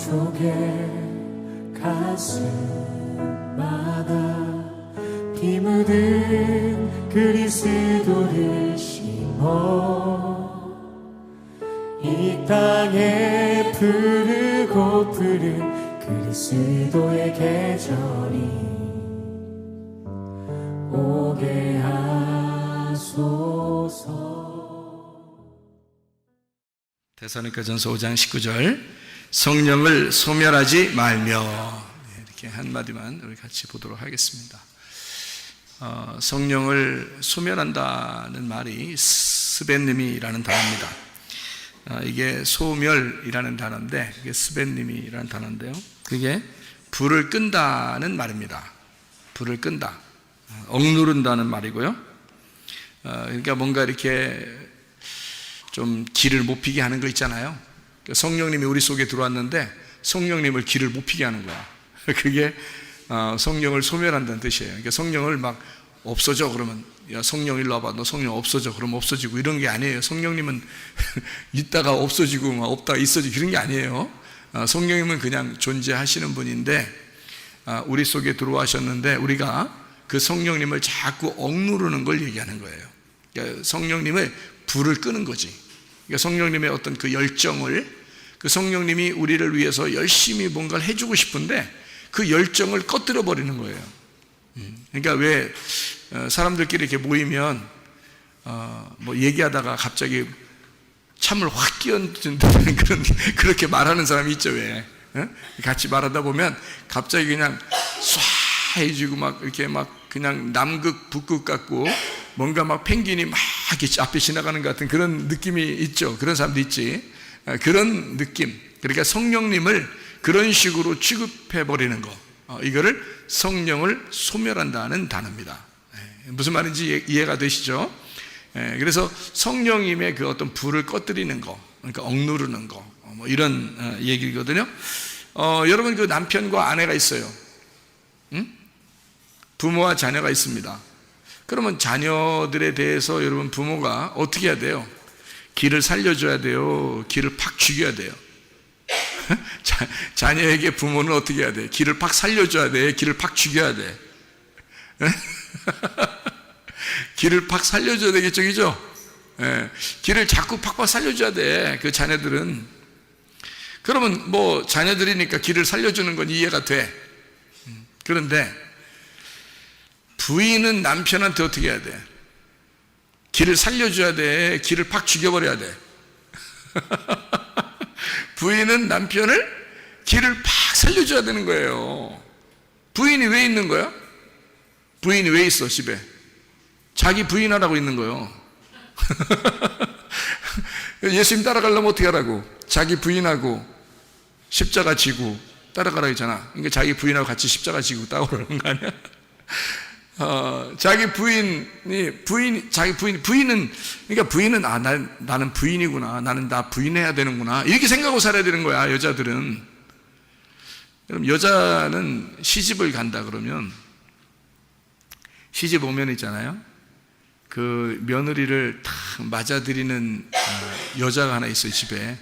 쪽에 가슴마다 피 묻은 그리스도를 심어 이 땅에 푸르고 푸른 그리스도의 계절이 오게 하소서. 데살로니가전서 5장 19절, 성령을 소멸하지 말며, 이렇게 한마디만 우리 같이 보도록 하겠습니다. 성령을 소멸한다는 말이 스벤님이라는 단어입니다. 이게 소멸이라는 단어인데, 이게 스벤님이라는 단어인데요, 그게 불을 끈다는 말입니다. 불을 끈다, 억누른다는 말이고요. 그러니까 뭔가 이렇게 좀 기를 못 피게 하는 거 있잖아요. 성령님이 우리 속에 들어왔는데 성령님을 기를 못 피게 하는 거야. 그게 성령을 소멸한다는 뜻이에요. 그러니까 성령을 막 없어져 그러면, 야 성령 일로 와봐, 너 성령 없어져 그러면 없어지고 이런 게 아니에요. 성령님은 있다가 없어지고 막 없다가 있어지고 그런 게 아니에요. 성령님은 그냥 존재하시는 분인데 우리 속에 들어와셨는데 우리가 그 성령님을 자꾸 억누르는 걸 얘기하는 거예요. 그러니까 성령님의 불을 끄는 거지. 그러니까 성령님의 어떤 그 열정을, 그 성령님이 우리를 위해서 열심히 뭔가를 해주고 싶은데 그 열정을 꺼뜨려 버리는 거예요. 그러니까 왜 사람들끼리 이렇게 모이면 뭐 얘기하다가 갑자기 참을 확 끼얹는다는 그렇게 말하는 사람이 있죠. 왜 같이 말하다 보면 갑자기 그냥 쏴 해지고 막 이렇게 막 그냥 남극 북극 같고 뭔가 막 펭귄이 막 이렇게 앞에 지나가는 것 같은 그런 느낌이 있죠. 그런 사람도 있지. 그런 느낌. 그러니까 성령님을 그런 식으로 취급해 버리는 거, 이거를 성령을 소멸한다는 단어입니다. 무슨 말인지 이해가 되시죠? 그래서 성령님의 그 어떤 불을 꺼뜨리는 거, 그러니까 억누르는 거, 뭐 이런 얘기거든요. 여러분, 그 남편과 아내가 있어요. 부모와 자녀가 있습니다. 그러면 자녀들에 대해서 여러분 부모가 어떻게 해야 돼요? 기를 살려줘야 돼요? 기를 팍 죽여야 돼요? 자녀에게 부모는 어떻게 해야 돼? 기를 팍 살려줘야 돼? 기를 팍 죽여야 돼? 기를 팍 살려줘야 되겠죠, 그죠? 기를 자꾸 팍팍 살려줘야 돼, 그 자녀들은. 그러면 뭐 자녀들이니까 기를 살려주는 건 이해가 돼. 그런데 부인은 남편한테 어떻게 해야 돼? 기를 살려줘야 돼? 기를 팍 죽여버려야 돼? 부인은 남편을 기를 팍 살려줘야 되는 거예요. 부인이 왜 있는 거야? 부인이 왜 있어 집에? 자기 부인하라고 있는 거예요. 예수님 따라가려면 어떻게 하라고? 자기 부인하고 십자가 지고 따라가라 했잖아. 그러니까 자기 부인하고 같이 십자가 지고 따라오라는 거 아니야? 자기 부인은, 그러니까 부인은, 나는 부인이구나. 나는 나 부인해야 되는구나. 이렇게 생각하고 살아야 되는 거야, 여자들은. 그럼 여자는 시집을 간다 그러면, 시집 오면 있잖아요. 그 며느리를 탁 맞아들이는 여자가 하나 있어요, 집에.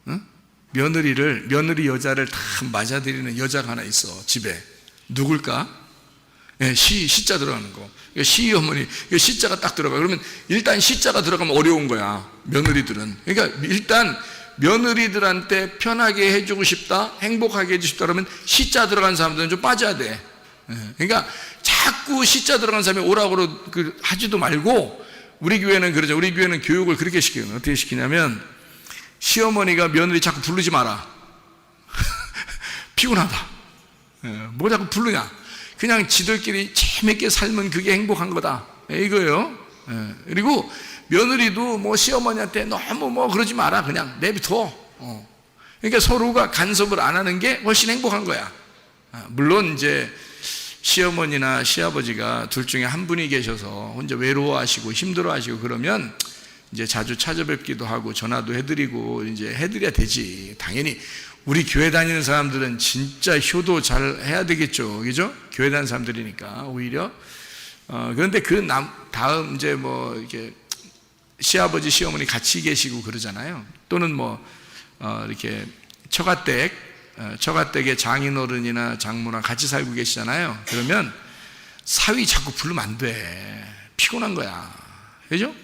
응? 며느리 여자를 탁 맞아들이는 여자가 하나 있어, 집에. 누굴까? 시자 들어가는 거. 시어머니, 시자가 딱 들어가. 그러면 일단 시자가 들어가면 어려운 거야, 며느리들은. 그러니까 일단 며느리들한테 편하게 해주고 싶다, 행복하게 해주고 싶다 그러면 시자 들어간 사람들은 좀 빠져야 돼. 그러니까 자꾸 시자 들어간 사람이 오라고 하지도 말고, 우리 교회는 그러죠. 우리 교회는 교육을 그렇게 시켜요. 어떻게 시키냐면, 시어머니가 며느리 자꾸 부르지 마라. 피곤하다. 뭐 자꾸 부르냐? 그냥 지들끼리 재밌게 살면 그게 행복한 거다, 이거예요. 그리고 며느리도 뭐 시어머니한테 너무 뭐 그러지 마라, 그냥 내비둬. 그러니까 서로가 간섭을 안 하는 게 훨씬 행복한 거야. 물론 이제 시어머니나 시아버지가 둘 중에 한 분이 계셔서 혼자 외로워하시고 힘들어하시고 그러면 이제 자주 찾아뵙기도 하고 전화도 해드리고 이제 해드려야 되지. 당연히 우리 교회 다니는 사람들은 진짜 효도 잘 해야 되겠죠, 그죠? 교회 다니는 사람들이니까 오히려. 그런데 그 다음 이제 뭐 이렇게 시아버지 시어머니 같이 계시고 그러잖아요. 또는 뭐 이렇게 처가댁에 장인어른이나 장모나 같이 살고 계시잖아요. 그러면 사위 자꾸 부르면 안 돼. 피곤한 거야. 그죠?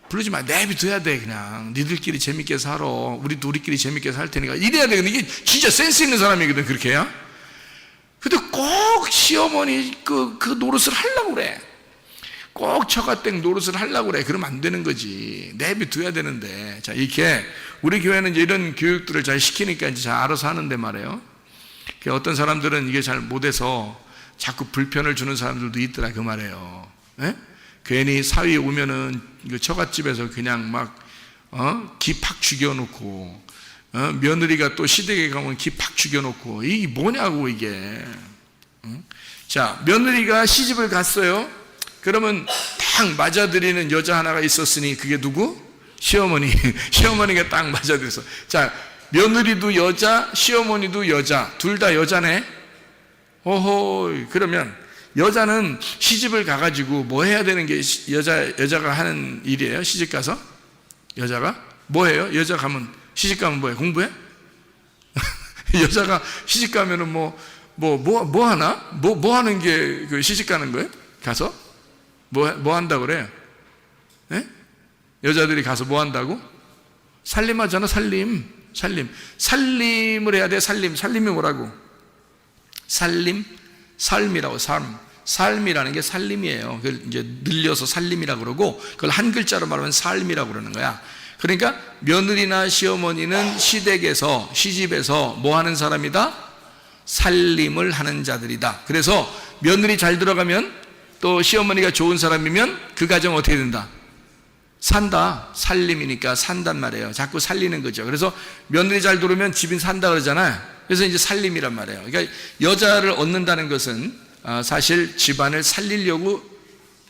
부르지 마. 내비둬야 돼. 그냥 니들끼리 재밌게 살아. 우리도 우리끼리 재밌게 살 테니까 이래야 돼. 근데 이게 진짜 센스 있는 사람이거든. 그렇게 해야. 근데 꼭 시어머니 그 노릇을 하려고 그래. 꼭 처가댁 노릇을 하려고 그래. 그러면 안 되는 거지. 내비둬야 되는데. 자, 이렇게 우리 교회는 이제 이런 교육들을 잘 시키니까 이제 잘 알아서 하는데 말이에요. 어떤 사람들은 이게 잘 못해서 자꾸 불편을 주는 사람들도 있더라. 그 말이에요. 예? 괜히 사위 오면은 처갓집에서 그냥 막 기 팍 죽여놓고 며느리가 또 시댁에 가면 기 팍 죽여놓고 이게 뭐냐고 이게. 자, 며느리가 시집을 갔어요. 그러면 딱 맞아들이는 여자 하나가 있었으니 그게 누구? 시어머니. 시어머니가 딱 맞아들였어. 자, 며느리도 여자, 시어머니도 여자, 둘 다 여자네. 오호. 그러면 여자는 시집을 가가지고 뭐 해야 되는 게 여자가 하는 일이에요? 시집 가서? 여자가? 뭐 해요? 여자 가면, 시집 가면 뭐해? 공부해? 여자가 시집 가면은 뭐 하나? 뭐 하는 게 그 시집 가는 거예요? 가서? 뭐 한다고 그래요? 예? 여자들이 가서 뭐 한다고? 살림하잖아, 살림. 살림을 해야 돼, 살림. 살림이 뭐라고? 삶이라고, 삶이라는 게 살림이에요. 그걸 이제 늘려서 살림이라고 그러고, 그걸 한 글자로 말하면 삶이라고 그러는 거야. 그러니까 며느리나 시어머니는 시집에서 뭐 하는 사람이다? 살림을 하는 자들이다. 그래서 며느리 잘 들어가면 또 시어머니가 좋은 사람이면 그 가정 어떻게 된다? 산다. 살림이니까 산단 말이에요. 자꾸 살리는 거죠. 그래서 며느리 잘 들어오면 집인 산다 그러잖아요. 그래서 이제 살림이란 말이에요. 그러니까 여자를 얻는다는 것은 사실 집안을 살리려고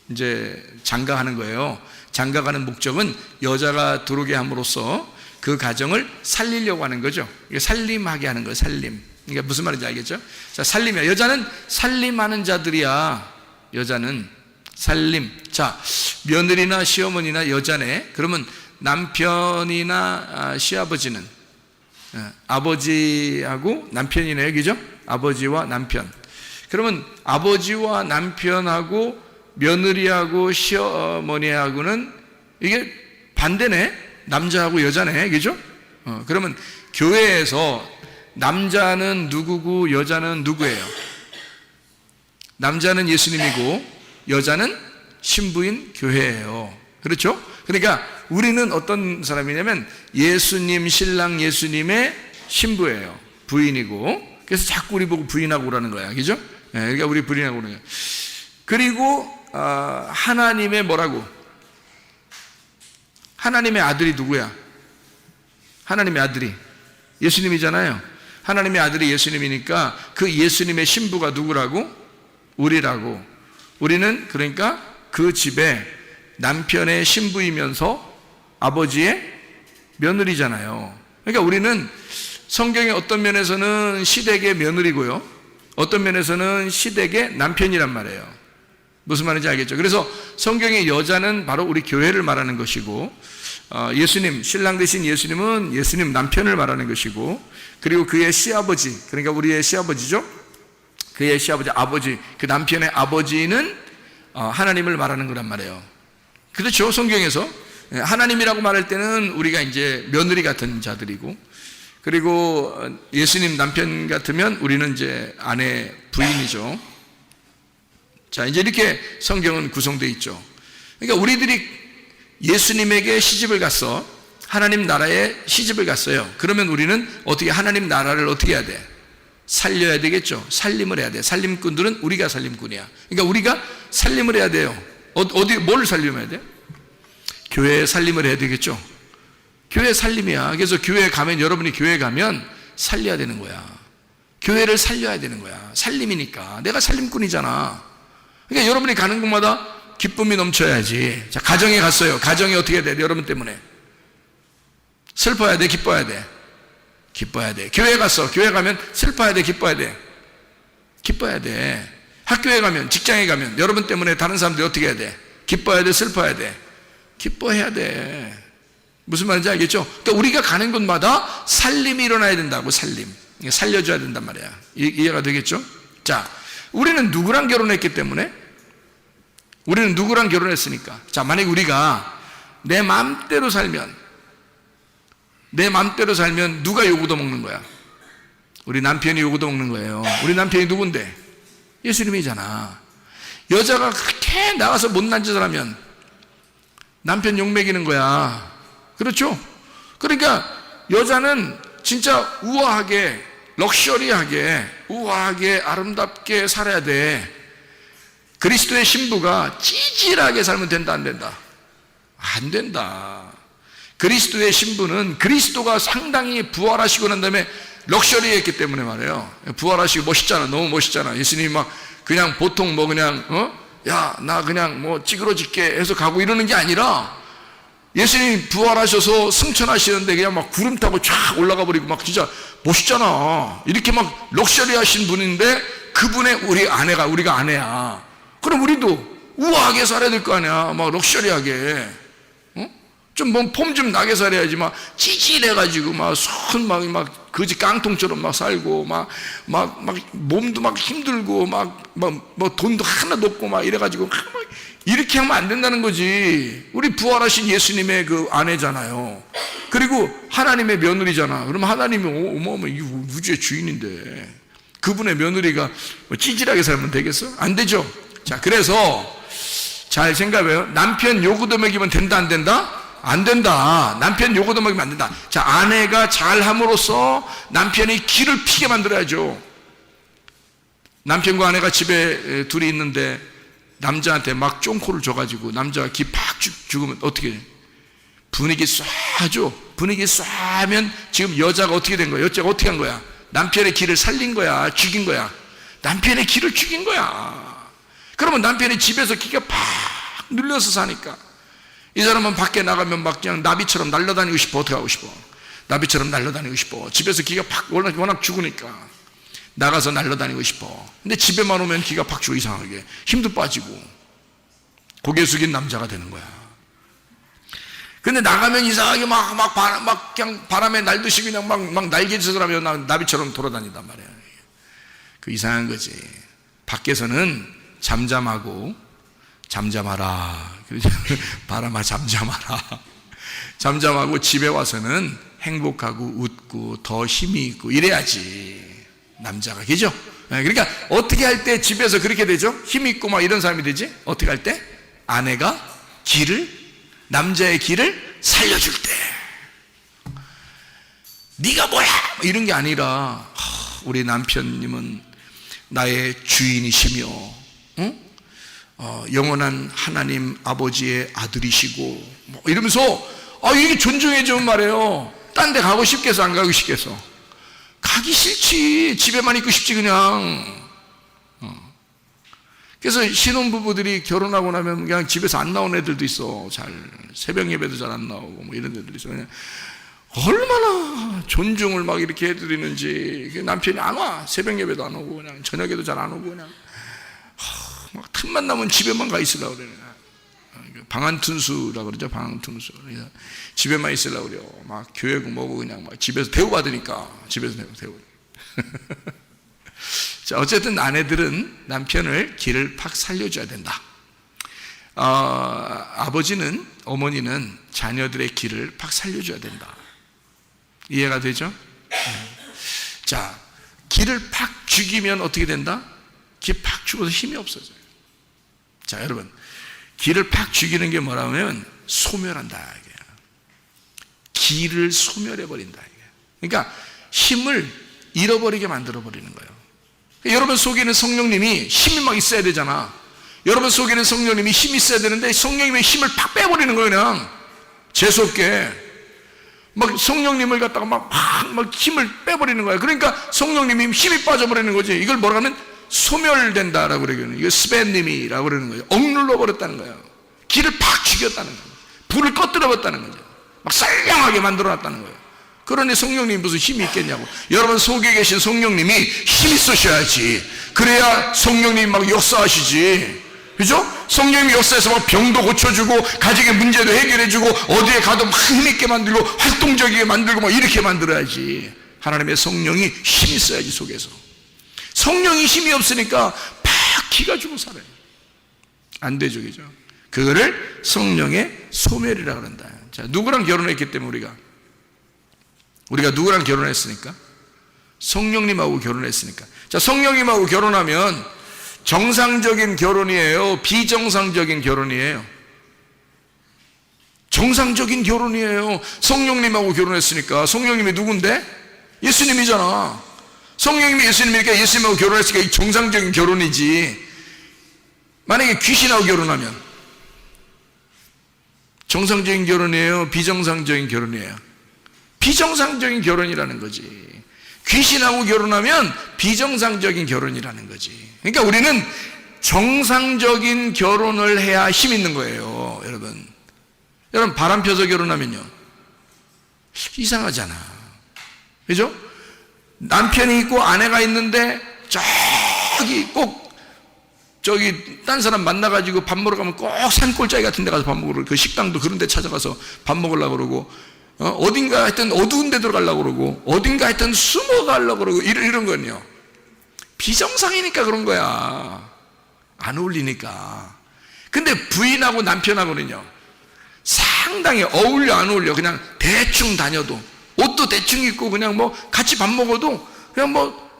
이제 장가하는 거예요. 장가가는 목적은 여자가 들어오게 함으로써 그 가정을 살리려고 하는 거죠. 살림하게 하는 거예요. 살림. 그러니까 무슨 말인지 알겠죠? 자, 살림이야. 여자는 살림하는 자들이야. 여자는 살림. 자, 며느리나 시어머니나 여자네. 그러면 남편이나 시아버지는 아버지하고 남편이네요. 그죠? 아버지와 남편. 그러면 아버지와 남편하고 며느리하고 시어머니하고는 이게 반대네. 남자하고 여자네. 그죠? 그러면 교회에서 남자는 누구고 여자는 누구예요? 남자는 예수님이고 여자는 신부인 교회예요. 그렇죠? 그러니까 우리는 어떤 사람이냐면 예수님, 신랑 예수님의 신부예요. 부인이고. 그래서 자꾸 우리 보고 부인하고 오라는 거야. 그죠? 네, 그러니까 우리 부인하고 오는 거야. 그리고 하나님의 뭐라고? 하나님의 아들이 누구야? 하나님의 아들이 예수님이잖아요. 하나님의 아들이 예수님이니까 그 예수님의 신부가 누구라고? 우리라고. 우리는 그러니까 그 집에 남편의 신부이면서 아버지의 며느리잖아요. 그러니까 우리는 성경의 어떤 면에서는 시댁의 며느리고요, 어떤 면에서는 시댁의 남편이란 말이에요. 무슨 말인지 알겠죠? 그래서 성경의 여자는 바로 우리 교회를 말하는 것이고, 예수님, 신랑 되신 예수님은 예수님 남편을 말하는 것이고, 그리고 그의 시아버지, 그러니까 우리의 시아버지죠. 그의 시아버지, 아버지, 그 남편의 아버지는 하나님을 말하는 거란 말이에요. 그렇죠? 성경에서 하나님이라고 말할 때는 우리가 이제 며느리 같은 자들이고, 그리고 예수님 남편 같으면 우리는 이제 아내, 부인이죠. 자, 이제 이렇게 성경은 구성되어 있죠. 그러니까 우리들이 예수님에게 시집을 갔어. 하나님 나라에 시집을 갔어요. 그러면 우리는 어떻게 하나님 나라를 어떻게 해야 돼? 살려야 되겠죠. 살림을 해야 돼. 살림꾼들은 우리가 살림꾼이야. 그러니까 우리가 살림을 해야 돼요. 뭘 살림해야 돼? 교회에 살림을 해야 되겠죠. 교회 살림이야. 그래서 교회에 가면, 여러분이 교회에 가면 살려야 되는 거야. 교회를 살려야 되는 거야. 살림이니까. 내가 살림꾼이잖아. 그러니까 여러분이 가는 곳마다 기쁨이 넘쳐야지. 자, 가정에 갔어요. 가정이 어떻게 해야 돼? 여러분 때문에. 슬퍼야 돼? 기뻐야 돼? 기뻐야 돼. 교회 갔어. 교회 가면 슬퍼야 돼? 기뻐야 돼? 기뻐야 돼. 학교에 가면, 직장에 가면 여러분 때문에 다른 사람들이 어떻게 해야 돼? 기뻐야 돼? 슬퍼야 돼? 기뻐해야 돼. 무슨 말인지 알겠죠? 그러니까 우리가 가는 곳마다 살림이 일어나야 된다고. 살림, 살려줘야 된단 말이야. 이해가 되겠죠? 자, 우리는 누구랑 결혼했기 때문에? 우리는 누구랑 결혼했으니까. 자, 만약에 우리가 내 맘대로 살면 누가 요구도 먹는 거야? 우리 남편이 요구도 먹는 거예요. 우리 남편이 누군데? 예수님이잖아. 여자가 그렇게 나가서 못난 짓을 하면 남편 욕먹이는 거야. 그렇죠? 그러니까 여자는 진짜 우아하게, 럭셔리하게, 우아하게, 아름답게 살아야 돼. 그리스도의 신부가 찌질하게 살면 된다, 안 된다? 안 된다. 그리스도의 신부는 그리스도가 상당히 부활하시고 난 다음에 럭셔리했기 때문에 말이에요. 부활하시고 멋있잖아. 너무 멋있잖아. 예수님이 막 그냥 보통 뭐 그냥 야, 나 그냥 뭐 찌그러질게 해서 가고 이러는 게 아니라 예수님이 부활하셔서 승천하시는데 그냥 막 구름 타고 쫙 올라가 버리고 막 진짜 멋있잖아. 이렇게 막 럭셔리하신 분인데 그분의 우리가 아내야. 그럼 우리도 우아하게 살아야 될 거 아니야. 막 럭셔리하게. 좀 뭐 폼 좀 나게 살아야지. 막 찌질해가지고 막 손 막 거지 깡통처럼 막 살고 막 몸도 막 힘들고 뭐 돈도 하나도 없고 막 이래가지고 막 이렇게 하면 안 된다는 거지. 우리 부활하신 예수님의 그 아내잖아요. 그리고 하나님의 며느리잖아. 그럼 하나님이 이 우주의 주인인데 그분의 며느리가 뭐 찌질하게 살면 되겠어? 안 되죠. 자, 그래서 잘 생각해요. 남편 요구도 먹이면 된다, 안 된다? 안 된다. 남편 요구도 먹이면 안 된다. 자, 아내가 잘함으로써 남편이 기를 피게 만들어야죠. 남편과 아내가 집에 둘이 있는데 남자한테 막 쫑코를 줘가지고 남자가 기 팍 죽으면 어떻게 해? 분위기 쏴죠. 분위기 쏴면 지금 여자가 어떻게 된 거야? 여자가 어떻게 한 거야? 남편의 기를 살린 거야? 죽인 거야? 남편의 기를 죽인 거야. 그러면 남편이 집에서 기가 팍 눌려서 사니까 이 사람은 밖에 나가면 막 그냥 나비처럼 날아다니고 싶어. 어떻게 하고 싶어? 나비처럼 날아다니고 싶어. 집에서 기가 팍 워낙 죽으니까 나가서 날아다니고 싶어. 근데 집에만 오면 기가 팍 죽어. 이상하게 힘도 빠지고 고개 숙인 남자가 되는 거야. 근데 나가면 이상하게 막 그냥 바람에 날듯이 그냥 막 날개짓을 하면 나비처럼 돌아다닌단 말이야. 그 이상한 거지. 밖에서는 잠잠하라. 바람아 잠잠하라. 잠잠하고 집에 와서는 행복하고 웃고 더 힘이 있고 이래야지 남자가. 그죠? 그러니까 어떻게 할 때 집에서 그렇게 되죠? 힘이 있고 막 이런 사람이 되지? 어떻게 할 때? 아내가 남자의 기를 살려줄 때. 네가 뭐야? 이런 게 아니라 우리 남편님은 나의 주인이시며 영원한 하나님 아버지의 아들이시고 뭐 이러면서 이렇게 존중해 주면 말이에요. 딴 데 가고 싶겠어, 안 가고 싶겠어? 가기 싫지. 집에만 있고 싶지 그냥. 그래서 신혼부부들이 결혼하고 나면 그냥 집에서 안 나온 애들도 있어. 새벽 예배도 잘 안 나오고 뭐 이런 애들이 있어. 그냥 얼마나 존중을 막 이렇게 해드리는지. 남편이 안 와. 새벽 예배도 안 오고 그냥 저녁에도 잘 안 오고 그냥 막 틈만 나면 집에만 가 있으려고 그래. 방한툰수라고 그러죠. 방한툰수. 집에만 있으려고 그래요. 막 교회고 뭐고 그냥 막 집에서 대우받으니까 집에서 대우. 자, 어쨌든 아내들은 남편을 기를 팍 살려줘야 된다. 아버지는, 어머니는 자녀들의 기를 팍 살려줘야 된다. 이해가 되죠? 자, 기를 팍 죽이면 어떻게 된다? 기 팍 죽어서 힘이 없어져요. 자, 여러분, 기를 팍 죽이는 게 뭐라면 소멸한다 이게. 기를 소멸해버린다 이게. 그러니까 힘을 잃어버리게 만들어버리는 거예요. 여러분 속에는 성령님이 힘이 막 있어야 되잖아. 여러분 속에는 성령님이 힘이 있어야 되는데 성령님의 힘을 팍 빼버리는 거예요. 그냥 재수없게 막 성령님을 갖다가 막 힘을 빼버리는 거예요. 그러니까 성령님이 힘이 빠져버리는 거지. 이걸 뭐라 하면 소멸된다라고 그러거든요. 이거 스벤님이라고 그러는 거예요. 억눌러 버렸다는 거예요. 기를 팍 죽였다는 거예요. 불을 꺼뜨려 버렸다는 거죠. 막 썰량하게 만들어 놨다는 거예요. 그러니 성령님이 무슨 힘이 있겠냐고. 여러분 속에 계신 성령님이 힘 있으셔야지. 그래야 성령님이 막 역사하시지. 그죠? 성령님이 역사에서 막 병도 고쳐주고 가정의 문제도 해결해주고 어디에 가도 막 힘있게 만들고 활동적이게 만들고 막 이렇게 만들어야지. 하나님의 성령이 힘이 있어야지 속에서. 성령이 힘이 없으니까 막 기가 죽어 살아요. 안 되죠, 그죠? 그거를 성령의 소멸이라고 그런다. 자, 누구랑 결혼했기 때문에 우리가 누구랑 결혼했으니까? 성령님하고 결혼했으니까. 자, 성령님하고 결혼하면 정상적인 결혼이에요? 비정상적인 결혼이에요? 정상적인 결혼이에요. 성령님하고 결혼했으니까. 성령님이 누군데? 예수님이잖아. 성령님이 예수님이니까 예수님하고 결혼했으니까 정상적인 결혼이지. 만약에 귀신하고 결혼하면 정상적인 결혼이에요? 비정상적인 결혼이에요? 비정상적인 결혼이라는 거지. 귀신하고 결혼하면 비정상적인 결혼이라는 거지. 그러니까 우리는 정상적인 결혼을 해야 힘 있는 거예요, 여러분. 여러분, 바람 펴서 결혼하면요, 이상하잖아. 그죠? 남편이 있고 아내가 있는데 딴 사람 만나가지고 밥 먹으러 가면 꼭 산골짜기 같은 데 가서 밥 먹으러, 그 식당도 그런 데 찾아가서 밥 먹으려고 그러고, 어딘가 하여튼 어두운 데 들어가려고 그러고, 어딘가 하여튼 숨어 가려고 그러고, 이런 건요, 비정상이니까 그런 거야. 안 어울리니까. 근데 부인하고 남편하고는요, 상당히 어울려 안 어울려? 그냥 대충 다녀도, 옷도 대충 입고, 그냥 뭐 같이 밥 먹어도 그냥 뭐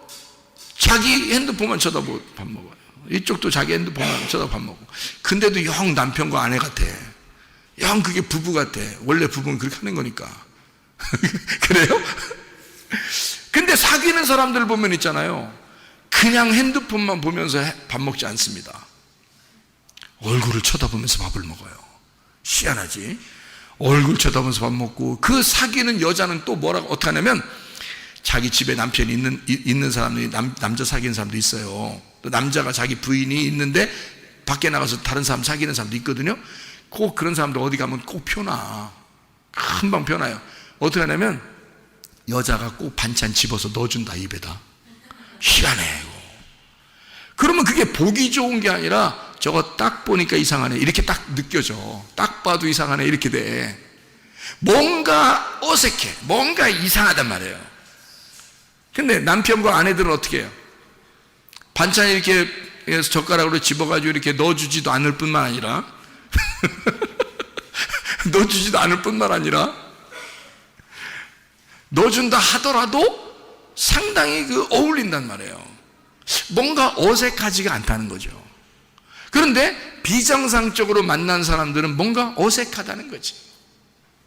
자기 핸드폰만 쳐다보고 밥 먹어요. 이쪽도 자기 핸드폰만 쳐다보고 밥 먹고. 근데도 영 남편과 아내 같아. 영 그게 부부 같아. 원래 부부는 그렇게 하는 거니까. 그래요? 근데 사귀는 사람들 보면 있잖아요, 그냥 핸드폰만 보면서 밥 먹지 않습니다. 얼굴을 쳐다보면서 밥을 먹어요. 희한하지? 얼굴 쳐다보면서 밥 먹고, 그 사귀는 여자는 또 어떻게 하냐면, 자기 집에 남편이 있는 사람들이, 남자 사귀는 사람도 있어요. 또 남자가 자기 부인이 있는데 밖에 나가서 다른 사람 사귀는 사람도 있거든요. 꼭 그런 사람들 어디 가면 꼭 펴놔. 금방 펴놔요. 어떻게 하냐면 여자가 꼭 반찬 집어서 넣어준다, 입에다. 희한해. 그러면 그게 보기 좋은 게 아니라, 저거 딱 보니까 이상하네, 이렇게 딱 느껴져. 딱 봐도 이상하네, 이렇게 돼. 뭔가 어색해, 뭔가 이상하단 말이에요. 근데 남편과 아내들은 어떻게 해요? 반찬 이렇게 젓가락으로 집어가지고 이렇게 넣어주지도 않을 뿐만 아니라 넣어준다 하더라도 상당히 어울린단 말이에요. 뭔가 어색하지가 않다는 거죠. 그런데 비정상적으로 만난 사람들은 뭔가 어색하다는 거지.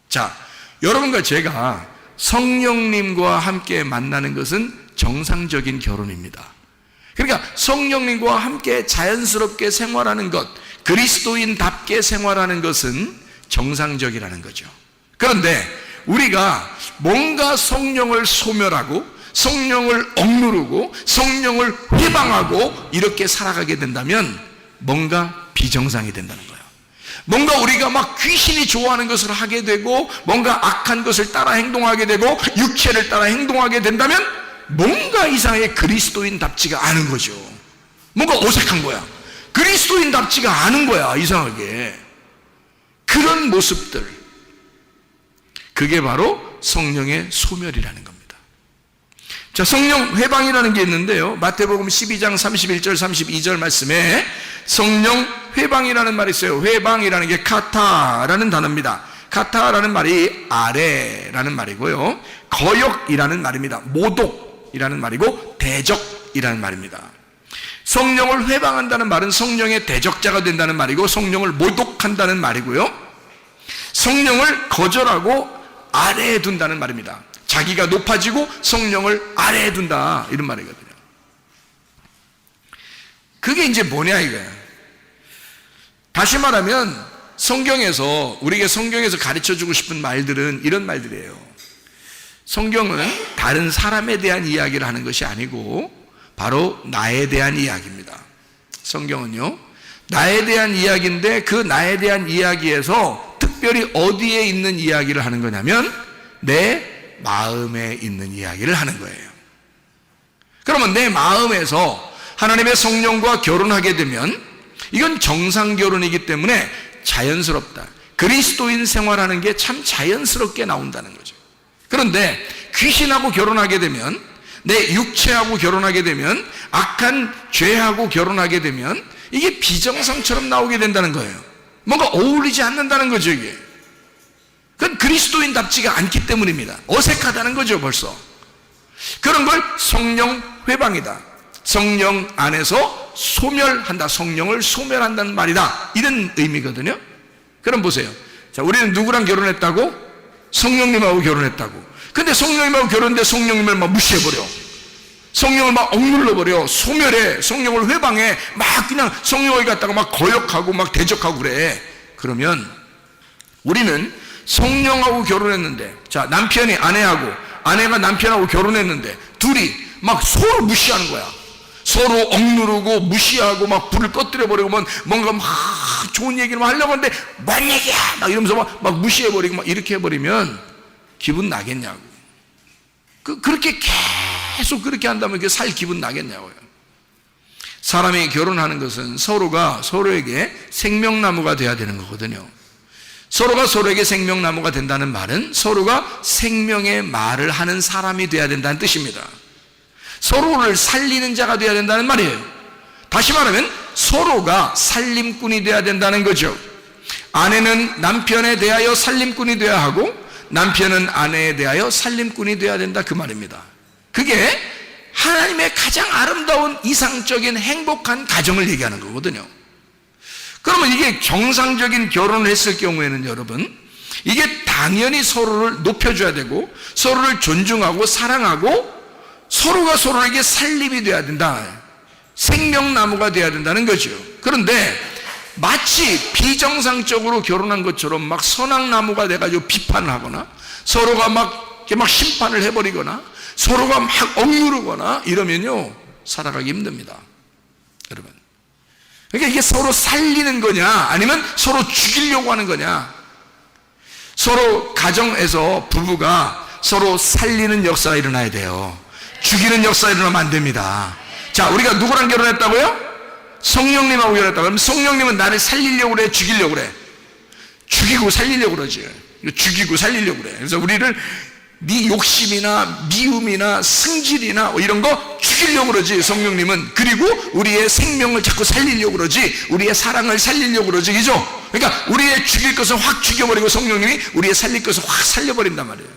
자, 여러분과 제가 성령님과 함께 만나는 것은 정상적인 결혼입니다. 그러니까 성령님과 함께 자연스럽게 생활하는 것, 그리스도인답게 생활하는 것은 정상적이라는 거죠. 그런데 우리가 뭔가 성령을 소멸하고 성령을 억누르고 성령을 회방하고 이렇게 살아가게 된다면 뭔가 비정상이 된다는 거예요. 뭔가 우리가 막 귀신이 좋아하는 것을 하게 되고, 뭔가 악한 것을 따라 행동하게 되고, 육체를 따라 행동하게 된다면 뭔가 이상하게 그리스도인답지가 않은 거죠. 뭔가 어색한 거야. 그리스도인답지가 않은 거야, 이상하게. 그런 모습들, 그게 바로 성령의 소멸이라는 겁니다. 자, 성령 회방이라는 게 있는데요, 마태복음 12장 31절 32절 말씀에 성령 회방이라는 말이 있어요. 회방이라는 게 카타라는 단어입니다. 카타라는 말이 아래라는 말이고요, 거역이라는 말입니다. 모독이라는 말이고, 대적이라는 말입니다. 성령을 회방한다는 말은 성령의 대적자가 된다는 말이고, 성령을 모독한다는 말이고요, 성령을 거절하고 아래에 둔다는 말입니다. 자기가 높아지고 성령을 아래에 둔다, 이런 말이거든요. 그게 이제 뭐냐 이거야. 다시 말하면 우리에게 성경에서 가르쳐주고 싶은 말들은 이런 말들이에요. 성경은 다른 사람에 대한 이야기를 하는 것이 아니고 바로 나에 대한 이야기입니다. 성경은요, 나에 대한 이야기인데, 그 나에 대한 이야기에서 특별히 어디에 있는 이야기를 하는 거냐면 내 마음에 있는 이야기를 하는 거예요. 그러면 내 마음에서 하나님의 성령과 결혼하게 되면 이건 정상 결혼이기 때문에 자연스럽다. 그리스도인 생활하는 게 참 자연스럽게 나온다는 거죠. 그런데 귀신하고 결혼하게 되면, 내 육체하고 결혼하게 되면, 악한 죄하고 결혼하게 되면 이게 비정상처럼 나오게 된다는 거예요. 뭔가 어울리지 않는다는 거죠, 이게. 그건 그리스도인답지가 않기 때문입니다. 어색하다는 거죠, 벌써. 그런 걸 성령 회방이다. 성령 안에서 소멸한다. 성령을 소멸한다는 말이다. 이런 의미거든요. 그럼 보세요. 자, 우리는 누구랑 결혼했다고? 성령님하고 결혼했다고. 근데 성령님하고 결혼했는데 성령님을 막 무시해버려. 성령을 막 억눌러버려. 소멸해. 성령을 회방해. 막 그냥 성령을 갖다가 막 거역하고 막 대적하고 그래. 그러면 우리는 성령하고 결혼했는데, 자, 남편이 아내하고, 아내가 남편하고 결혼했는데 둘이 막 서로 무시하는 거야. 서로 억누르고 무시하고 막 불을 꺼뜨려버리고 뭔가 막 좋은 얘기를 하려고 하는데 뭔 얘기야 막 이러면서 막 무시해버리고 막 이렇게 해버리면 기분 나겠냐고. 그렇게 계속 그렇게 한다면 살 기분 나겠냐고요. 사람이 결혼하는 것은 서로가 서로에게 생명나무가 돼야 되는 거거든요. 서로가 서로에게 생명나무가 된다는 말은 서로가 생명의 말을 하는 사람이 돼야 된다는 뜻입니다. 서로를 살리는 자가 돼야 된다는 말이에요. 다시 말하면 서로가 살림꾼이 돼야 된다는 거죠. 아내는 남편에 대하여 살림꾼이 돼야 하고 남편은 아내에 대하여 살림꾼이 돼야 된다, 그 말입니다. 그게 하나님의 가장 아름다운 이상적인 행복한 가정을 얘기하는 거거든요. 그러면 이게 정상적인 결혼을 했을 경우에는 여러분, 이게 당연히 서로를 높여줘야 되고 서로를 존중하고 사랑하고 서로가 서로에게 살림이 돼야 된다. 생명나무가 돼야 된다는 거죠. 그런데 마치 비정상적으로 결혼한 것처럼 막 선악나무가 돼가지고 비판을 하거나 서로가 막 심판을 해버리거나 서로가 막 억누르거나 이러면요, 살아가기 힘듭니다, 여러분. 그러니까 이게 서로 살리는 거냐 아니면 서로 죽이려고 하는 거냐. 서로 가정에서 부부가 서로 살리는 역사가 일어나야 돼요. 죽이는 역사가 일어나면 안 됩니다. 자, 우리가 누구랑 결혼했다고요? 성령님하고 결혼했다고. 그럼 성령님은 나를 살리려고 그래, 죽이려고 그래? 죽이고 살리려고 그러지. 죽이고 살리려고 그래. 그래서 우리를 네 욕심이나 미움이나 승질이나 이런 거 죽이려고 그러지, 성령님은. 그리고 우리의 생명을 자꾸 살리려고 그러지, 우리의 사랑을 살리려고 그러지, 그죠? 그러니까 우리의 죽일 것을 확 죽여버리고 성령님이 우리의 살릴 것을 확 살려버린단 말이에요.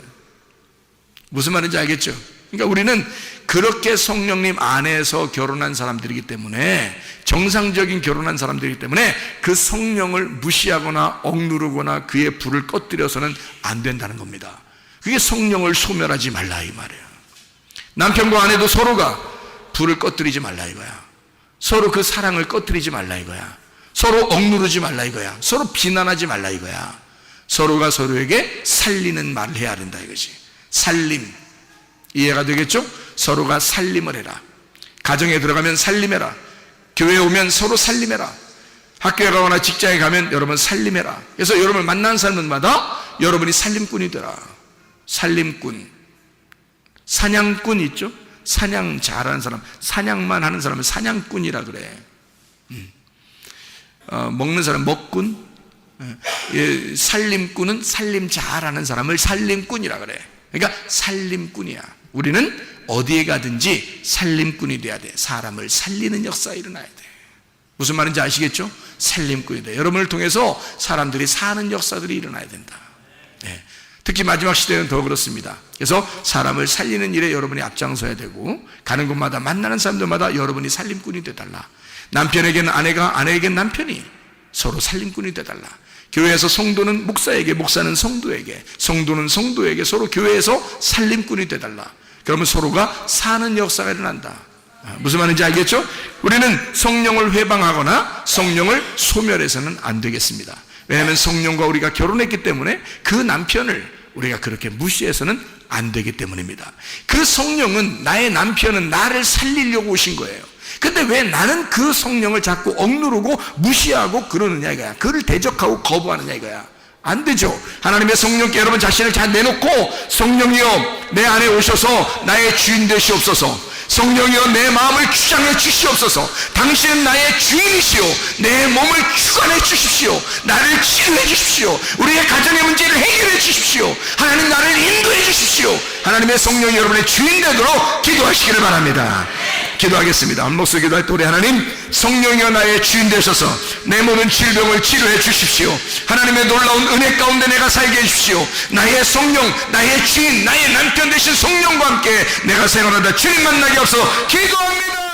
무슨 말인지 알겠죠? 그러니까 우리는 그렇게 성령님 안에서 결혼한 사람들이기 때문에, 정상적인 결혼한 사람들이기 때문에 그 성령을 무시하거나 억누르거나 그의 불을 꺼뜨려서는 안 된다는 겁니다. 그게 성령을 소멸하지 말라 이 말이에요. 남편과 아내도 서로가 불을 꺼뜨리지 말라 이거야. 서로 그 사랑을 꺼뜨리지 말라 이거야. 서로 억누르지 말라 이거야. 서로 비난하지 말라 이거야. 서로가 서로에게 살리는 말을 해야 된다 이거지. 살림, 이해가 되겠죠? 서로가 살림을 해라. 가정에 들어가면 살림해라. 교회에 오면 서로 살림해라. 학교에 가거나 직장에 가면 여러분 살림해라. 그래서 여러분을 만난 사람마다 여러분이 살림꾼이 되라. 살림꾼, 사냥꾼 있죠? 사냥 잘하는 사람, 사냥만 하는 사람을 사냥꾼이라 그래. 먹는 사람 먹꾼, 살림꾼은 살림 잘하는 사람을 살림꾼이라 그래. 그러니까 살림꾼이야. 우리는 어디에 가든지 살림꾼이 돼야 돼. 사람을 살리는 역사가 일어나야 돼. 무슨 말인지 아시겠죠? 살림꾼이 돼. 여러분을 통해서 사람들이 사는 역사들이 일어나야 된다. 네. 특히 마지막 시대는 더 그렇습니다. 그래서 사람을 살리는 일에 여러분이 앞장서야 되고, 가는 곳마다 만나는 사람들마다 여러분이 살림꾼이 되달라. 남편에게는 아내가, 아내에게는 남편이 서로 살림꾼이 되달라. 교회에서 성도는 목사에게, 목사는 성도에게, 성도는 성도에게 서로 교회에서 살림꾼이 되달라. 그러면 서로가 사는 역사가 일어난다. 무슨 말인지 알겠죠? 우리는 성령을 회방하거나 성령을 소멸해서는 안 되겠습니다. 왜냐하면 성령과 우리가 결혼했기 때문에 그 남편을 우리가 그렇게 무시해서는 안 되기 때문입니다. 그 성령은, 나의 남편은 나를 살리려고 오신 거예요. 근데 왜 나는 그 성령을 자꾸 억누르고 무시하고 그러느냐 이거야. 그를 대적하고 거부하느냐 이거야. 안 되죠. 하나님의 성령께 여러분 자신을 잘 내놓고, 성령이여 내 안에 오셔서 나의 주인 되시옵소서. 성령이여 내 마음을 주장해 주시옵소서. 당신은 나의 주인이시오. 내 몸을 주관해 주십시오. 나를 치료해 주십시오. 우리의 가정의 문제를 해결해 주십시오. 하나님 나를 인도해 주십시오. 하나님의 성령이 여러분의 주인 되도록 기도하시기를 바랍니다. 기도하겠습니다. 한 목소리 기도할 때 우리 하나님, 성령이여 나의 주인 되셔서 내 모든 질병을 치료해 주십시오. 하나님의 놀라운 은혜 가운데 내가 살게 해주십시오. 나의 성령, 나의 주인, 나의 남편 되신 성령과 함께 내가 생활하다 주님 만나게 없어 기도합니다.